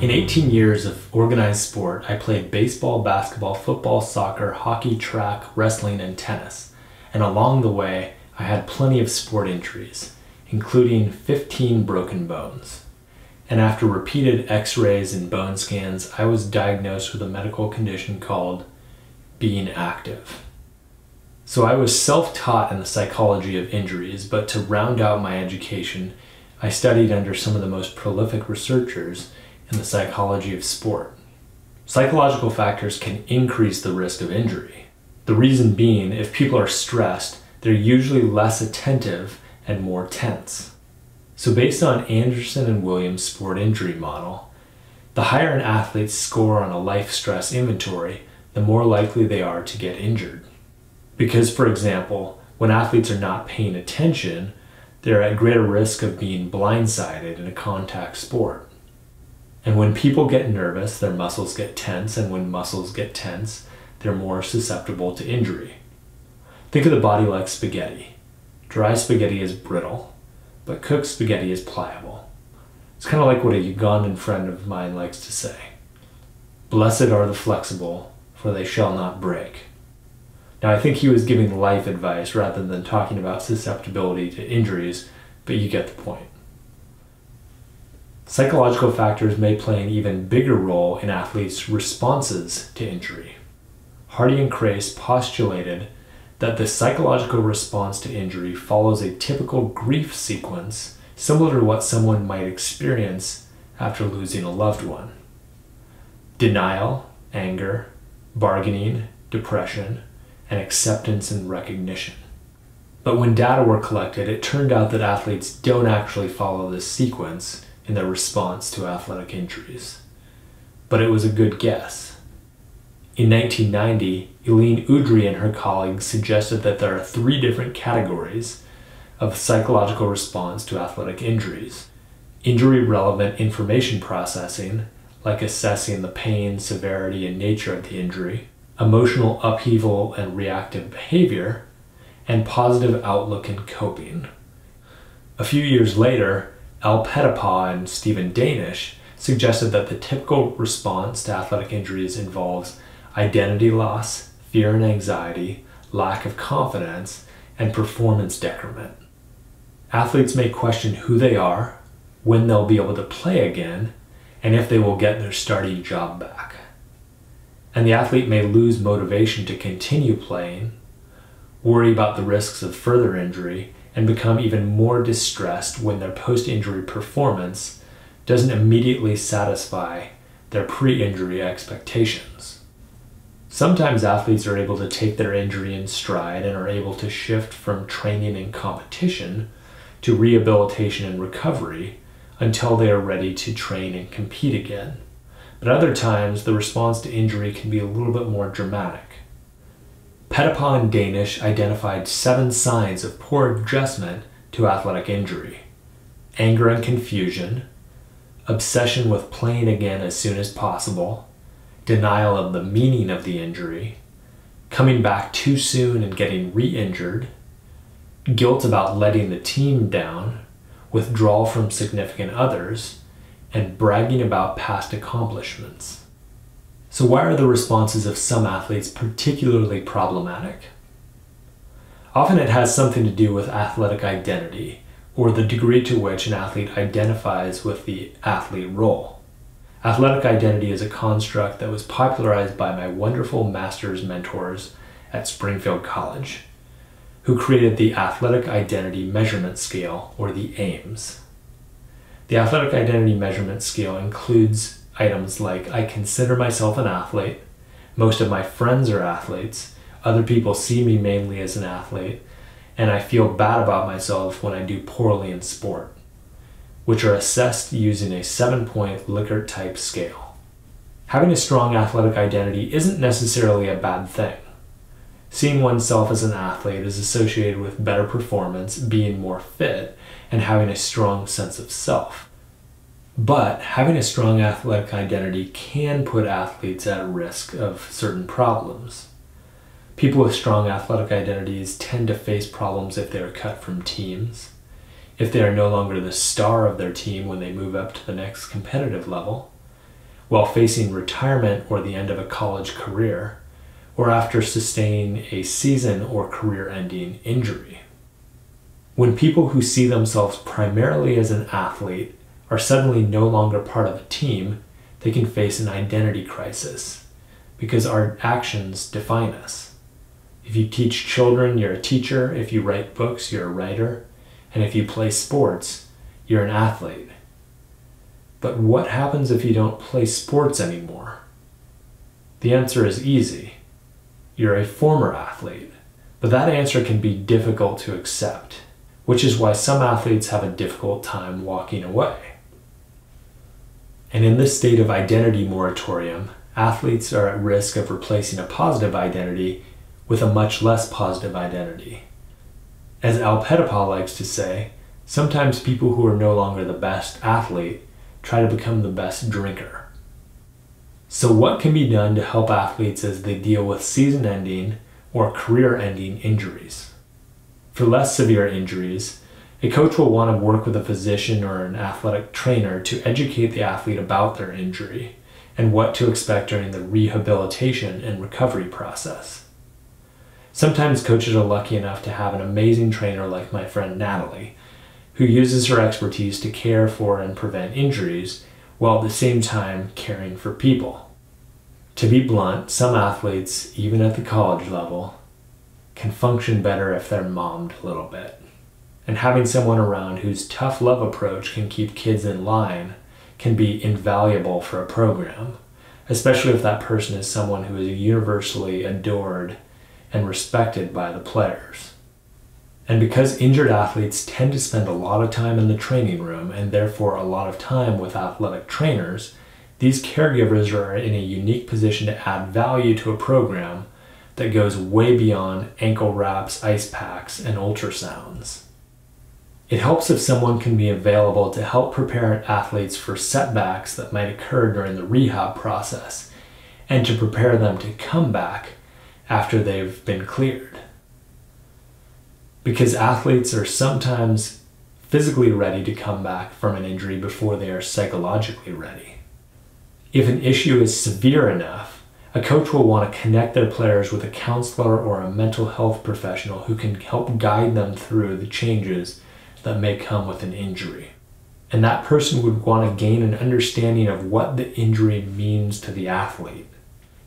In 18 years of organized sport, I played baseball, basketball, football, soccer, hockey, track, wrestling, and tennis. And along the way, I had plenty of sport injuries, including 15 broken bones. And after repeated x-rays and bone scans, I was diagnosed with a medical condition called being active. So I was self-taught in the psychology of injuries, but to round out my education, I studied under some of the most prolific researchers in the psychology of sport. Psychological factors can increase the risk of injury. The reason being, if people are stressed, they're usually less attentive and more tense. So based on Anderson and Williams' sport injury model, the higher an athlete's score on a life stress inventory, the more likely they are to get injured. Because, for example, when athletes are not paying attention, they're at greater risk of being blindsided in a contact sport. And when people get nervous, their muscles get tense, and when muscles get tense, they're more susceptible to injury. Think of the body like spaghetti. Dry spaghetti is brittle, but cooked spaghetti is pliable. It's kind of like what a Ugandan friend of mine likes to say. Blessed are the flexible, for they shall not break. Now, I think he was giving life advice rather than talking about susceptibility to injuries, but you get the point. Psychological factors may play an even bigger role in athletes' responses to injury. Hardy and Crace postulated that the psychological response to injury follows a typical grief sequence similar to what someone might experience after losing a loved one. Denial, anger, bargaining, depression, and acceptance and recognition. But when data were collected, it turned out that athletes don't actually follow this sequence in their response to athletic injuries. But it was a good guess. In 1990, Eileen Udry and her colleagues suggested that there are 3 different categories of psychological response to athletic injuries. Injury-relevant information processing, like assessing the pain, severity, and nature of the injury, emotional upheaval and reactive behavior, and positive outlook and coping. A few years later, Al Pettipaw and Stephen Danish suggested that the typical response to athletic injuries involves identity loss, fear and anxiety, lack of confidence, and performance decrement. Athletes may question who they are, when they'll be able to play again, and if they will get their starting job back. And the athlete may lose motivation to continue playing, worry about the risks of further injury, and become even more distressed when their post-injury performance doesn't immediately satisfy their pre-injury expectations. Sometimes athletes are able to take their injury in stride and are able to shift from training and competition to rehabilitation and recovery until they are ready to train and compete again. But other times, the response to injury can be a little bit more dramatic. Pettipaw and Danish identified 7 signs of poor adjustment to athletic injury: anger and confusion, obsession with playing again as soon as possible, denial of the meaning of the injury, coming back too soon and getting re-injured, guilt about letting the team down, withdrawal from significant others, and bragging about past accomplishments. So why are the responses of some athletes particularly problematic? Often it has something to do with athletic identity, or the degree to which an athlete identifies with the athlete role. Athletic identity is a construct that was popularized by my wonderful master's mentors at Springfield College, who created the Athletic Identity Measurement Scale, or the AIMS. The Athletic Identity Measurement Scale includes items like, I consider myself an athlete, most of my friends are athletes, other people see me mainly as an athlete, and I feel bad about myself when I do poorly in sport, which are assessed using a 7-point Likert-type scale. Having a strong athletic identity isn't necessarily a bad thing. Seeing oneself as an athlete is associated with better performance, being more fit, and having a strong sense of self. But having a strong athletic identity can put athletes at risk of certain problems. People with strong athletic identities tend to face problems if they are cut from teams, if they are no longer the star of their team when they move up to the next competitive level, while facing retirement or the end of a college career, or after sustaining a season or career-ending injury. When people who see themselves primarily as an athlete are suddenly no longer part of a team, they can face an identity crisis because our actions define us. If you teach children, you're a teacher. If you write books, you're a writer. And if you play sports, you're an athlete. But what happens if you don't play sports anymore? The answer is easy. You're a former athlete. But that answer can be difficult to accept, which is why some athletes have a difficult time walking away. And in this state of identity moratorium, athletes are at risk of replacing a positive identity with a much less positive identity. As Al Pettipa likes to say, sometimes people who are no longer the best athlete try to become the best drinker. So what can be done to help athletes as they deal with season-ending or career-ending injuries? For less severe injuries, a coach will want to work with a physician or an athletic trainer to educate the athlete about their injury and what to expect during the rehabilitation and recovery process. Sometimes coaches are lucky enough to have an amazing trainer like my friend Natalie, who uses her expertise to care for and prevent injuries while at the same time caring for people. To be blunt, some athletes, even at the college level, can function better if they're mommed a little bit. And having someone around whose tough love approach can keep kids in line can be invaluable for a program, especially if that person is someone who is universally adored and respected by the players. And because injured athletes tend to spend a lot of time in the training room and therefore a lot of time with athletic trainers, these caregivers are in a unique position to add value to a program that goes way beyond ankle wraps, ice packs, and ultrasounds. It helps if someone can be available to help prepare athletes for setbacks that might occur during the rehab process and to prepare them to come back after they've been cleared. Because athletes are sometimes physically ready to come back from an injury before they are psychologically ready. If an issue is severe enough, a coach will want to connect their players with a counselor or a mental health professional who can help guide them through the changes that may come with an injury. And that person would want to gain an understanding of what the injury means to the athlete.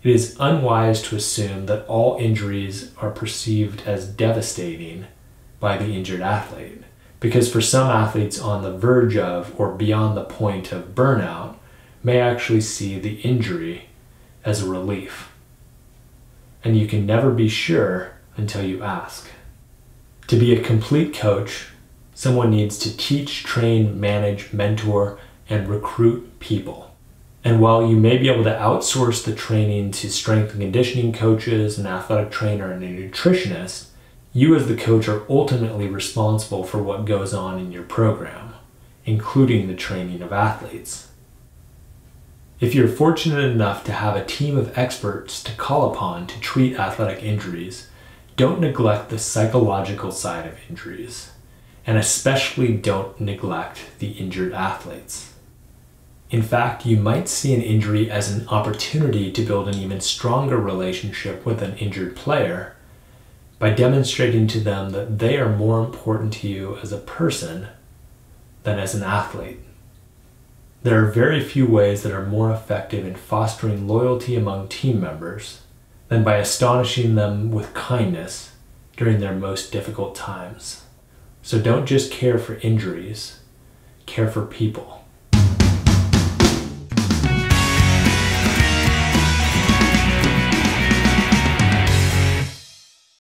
It is unwise to assume that all injuries are perceived as devastating by the injured athlete, because for some athletes on the verge of or beyond the point of burnout may actually see the injury as a relief. And you can never be sure until you ask. To be a complete coach, someone needs to teach, train, manage, mentor, and recruit people. And while you may be able to outsource the training to strength and conditioning coaches, an athletic trainer, and a nutritionist, you as the coach are ultimately responsible for what goes on in your program, including the training of athletes. If you're fortunate enough to have a team of experts to call upon to treat athletic injuries, don't neglect the psychological side of injuries, and especially don't neglect the injured athletes. In fact, you might see an injury as an opportunity to build an even stronger relationship with an injured player by demonstrating to them that they are more important to you as a person than as an athlete. There are very few ways that are more effective in fostering loyalty among team members than by astonishing them with kindness during their most difficult times. So don't just care for injuries, care for people.